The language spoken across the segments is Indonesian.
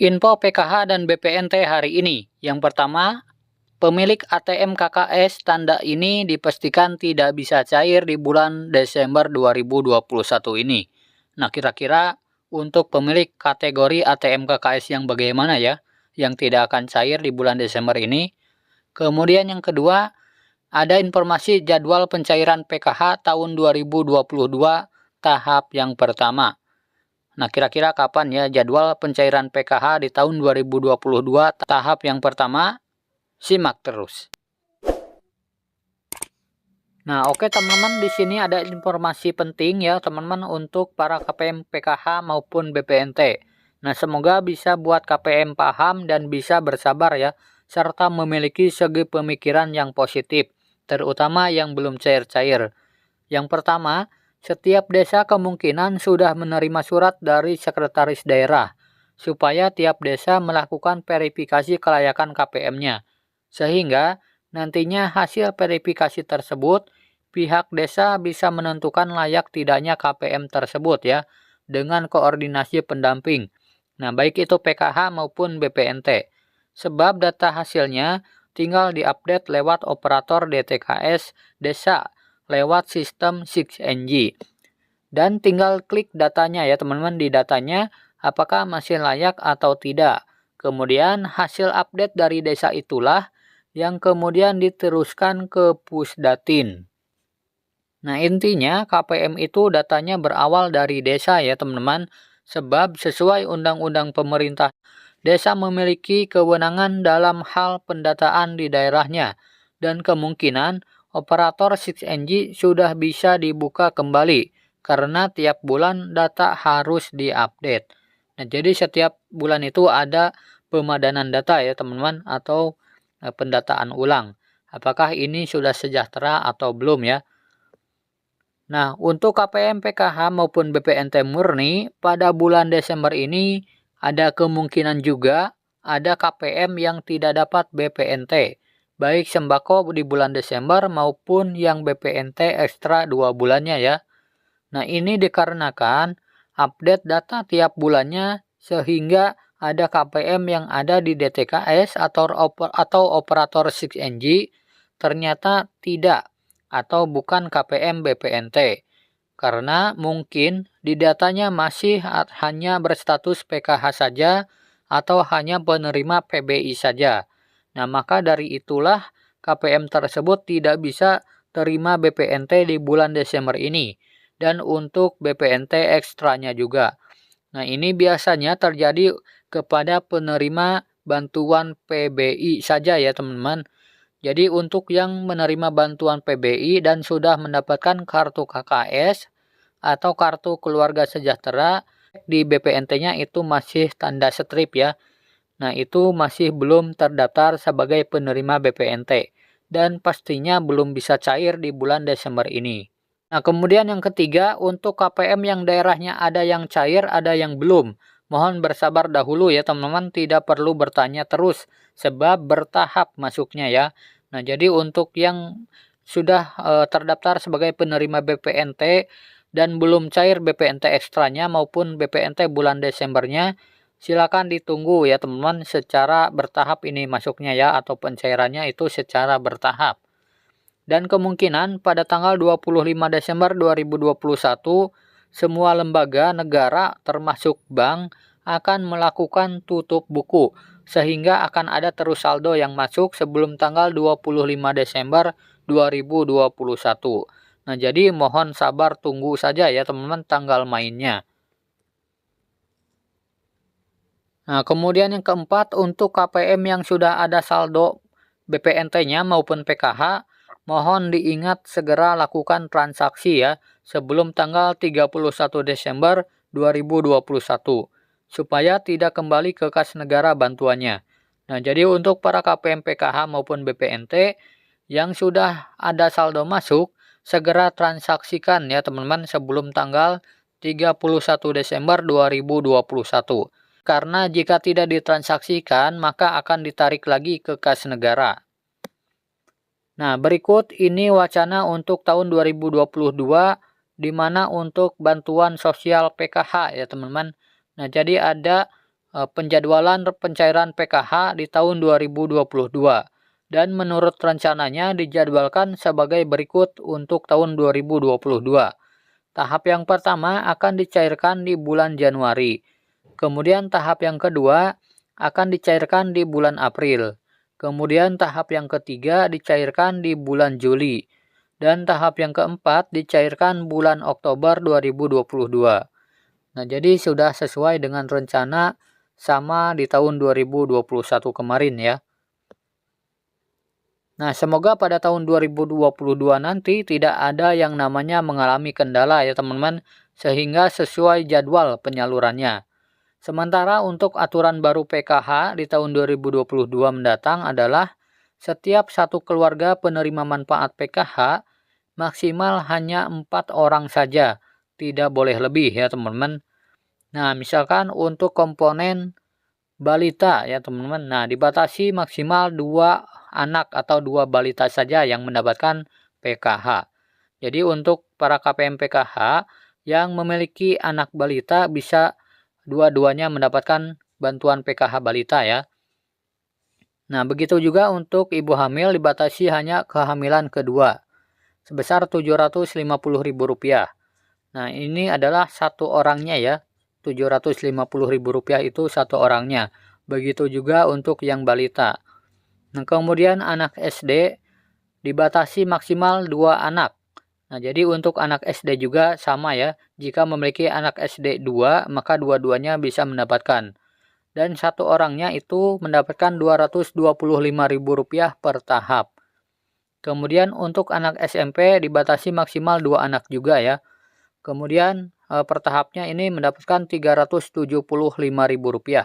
Info PKH dan BPNT hari ini. Yang pertama, pemilik ATM KKS tanda ini dipastikan tidak bisa cair di bulan Desember 2021 ini. Nah, kira-kira untuk pemilik kategori ATM KKS yang bagaimana ya? Yang tidak akan cair di bulan Desember ini. Kemudian yang kedua, ada informasi jadwal pencairan PKH tahun 2022 tahap yang pertama. Nah, kira-kira kapan ya jadwal pencairan PKH di tahun 2022 tahap yang pertama? Simak terus. Nah, oke teman-teman, di sini ada informasi penting ya teman-teman untuk para KPM PKH maupun BPNT. Nah, semoga bisa buat KPM paham dan bisa bersabar ya, serta memiliki segi pemikiran yang positif, terutama yang belum cair-cair. Yang pertama, setiap desa kemungkinan sudah menerima surat dari sekretaris daerah, supaya tiap desa melakukan verifikasi kelayakan KPM-nya. Sehingga nantinya hasil verifikasi tersebut, pihak desa bisa menentukan layak tidaknya KPM tersebut ya, dengan koordinasi pendamping. Nah, baik itu PKH maupun BPNT. Sebab data hasilnya tinggal diupdate lewat operator DTKS desa lewat sistem 6NG. Dan tinggal klik datanya ya teman-teman, di datanya apakah masih layak atau tidak. Kemudian hasil update dari desa itulah yang kemudian diteruskan ke Pusdatin. Nah, intinya KPM itu datanya berawal dari desa ya teman-teman. Sebab sesuai undang-undang pemerintah, desa memiliki kewenangan dalam hal pendataan di daerahnya. Dan kemungkinan operator 6NG sudah bisa dibuka kembali karena tiap bulan data harus diupdate. Nah, jadi setiap bulan itu ada pemadanan data ya teman-teman, atau pendataan ulang. Apakah ini sudah sejahtera atau belum ya? Nah, untuk KPM PKH maupun BPNT murni pada bulan Desember ini ada kemungkinan juga ada KPM yang tidak dapat BPNT, baik sembako di bulan Desember maupun yang BPNT ekstra 2 bulannya ya. Nah, ini dikarenakan update data tiap bulannya sehingga ada KPM yang ada di DTKS atau operator 6NG ternyata tidak atau bukan KPM BPNT. Karena mungkin di datanya masih hanya berstatus PKH saja atau hanya penerima PBI saja. Nah, maka dari itulah KPM tersebut tidak bisa terima BPNT di bulan Desember ini. Dan untuk BPNT ekstranya juga. Nah, ini biasanya terjadi kepada penerima bantuan PBI saja ya teman-teman. Jadi untuk yang menerima bantuan PBI dan sudah mendapatkan kartu KKS atau kartu keluarga sejahtera, di BPNT-nya itu masih tanda strip ya. Nah, itu masih belum terdaftar sebagai penerima BPNT dan pastinya belum bisa cair di bulan Desember ini. Nah, kemudian yang ketiga, untuk KPM yang daerahnya ada yang cair, ada yang belum. Mohon bersabar dahulu ya teman-teman, tidak perlu bertanya terus, sebab bertahap masuknya ya. Nah, jadi untuk yang sudah terdaftar sebagai penerima BPNT dan belum cair BPNT ekstranya maupun BPNT bulan Desembernya, silakan ditunggu ya teman-teman, secara bertahap ini masuknya ya, atau pencairannya itu secara bertahap. Dan kemungkinan pada tanggal 25 Desember 2021, semua lembaga negara termasuk bank akan melakukan tutup buku, sehingga akan ada terus saldo yang masuk sebelum tanggal 25 Desember 2021. Nah, jadi mohon sabar tunggu saja ya teman-teman tanggal mainnya. Nah, kemudian yang keempat, untuk KPM yang sudah ada saldo BPNT-nya maupun PKH, mohon diingat segera lakukan transaksi ya sebelum tanggal 31 Desember 2021 supaya tidak kembali ke kas negara bantuannya. Nah, jadi untuk para KPM PKH maupun BPNT yang sudah ada saldo masuk, segera transaksikan ya teman-teman sebelum tanggal 31 Desember 2021. Karena jika tidak ditransaksikan, maka akan ditarik lagi ke kas negara. Nah, berikut ini wacana untuk tahun 2022, di mana untuk bantuan sosial PKH ya teman-teman. Nah, jadi ada penjadwalan pencairan PKH di tahun 2022 dan menurut rencananya dijadwalkan sebagai berikut untuk tahun 2022. Tahap yang pertama akan dicairkan di bulan Januari. Kemudian tahap yang kedua akan dicairkan di bulan April. Kemudian tahap yang ketiga dicairkan di bulan Juli. Dan tahap yang keempat dicairkan bulan Oktober 2022. Nah, jadi sudah sesuai dengan rencana sama di tahun 2021 kemarin ya. Nah, semoga pada tahun 2022 nanti tidak ada yang namanya mengalami kendala ya teman-teman, sehingga sesuai jadwal penyalurannya. Sementara untuk aturan baru PKH di tahun 2022 mendatang adalah setiap satu keluarga penerima manfaat PKH maksimal hanya 4 orang saja, tidak boleh lebih ya teman-teman. Nah, misalkan untuk komponen balita ya teman-teman. Nah, dibatasi maksimal 2 anak atau 2 balita saja yang mendapatkan PKH. Jadi untuk para KPM PKH yang memiliki anak balita bisa dua-duanya mendapatkan bantuan PKH balita ya. Nah, begitu juga untuk ibu hamil dibatasi hanya kehamilan kedua sebesar Rp750.000. Nah, ini adalah satu orangnya ya. Rp750.000 itu satu orangnya. Begitu juga untuk yang balita. Nah, kemudian anak SD dibatasi maksimal 2 anak. Nah, jadi untuk anak SD juga sama ya. Jika memiliki anak SD 2, maka dua-duanya bisa mendapatkan. Dan satu orangnya itu mendapatkan Rp225.000 per tahap. Kemudian untuk anak SMP dibatasi maksimal 2 anak juga ya. Kemudian per tahapnya ini mendapatkan Rp375.000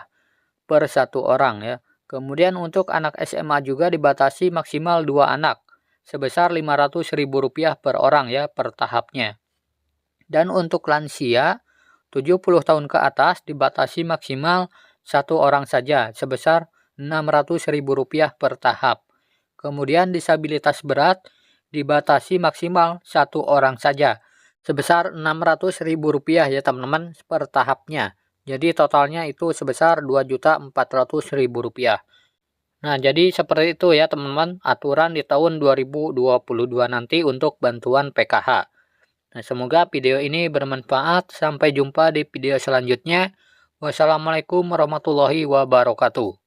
per satu orang ya. Kemudian untuk anak SMA juga dibatasi maksimal 2 anak sebesar Rp500.000 per orang ya per tahapnya. Dan untuk lansia 70 tahun ke atas dibatasi maksimal 1 orang saja sebesar Rp600.000 per tahap. Kemudian disabilitas berat dibatasi maksimal 1 orang saja sebesar Rp600.000 ya teman-teman per tahapnya. Jadi totalnya itu sebesar Rp2.400.000. Nah, jadi seperti itu ya teman-teman aturan di tahun 2022 nanti untuk bantuan PKH. Nah, semoga video ini bermanfaat. Sampai jumpa di video selanjutnya. Wassalamualaikum warahmatullahi wabarakatuh.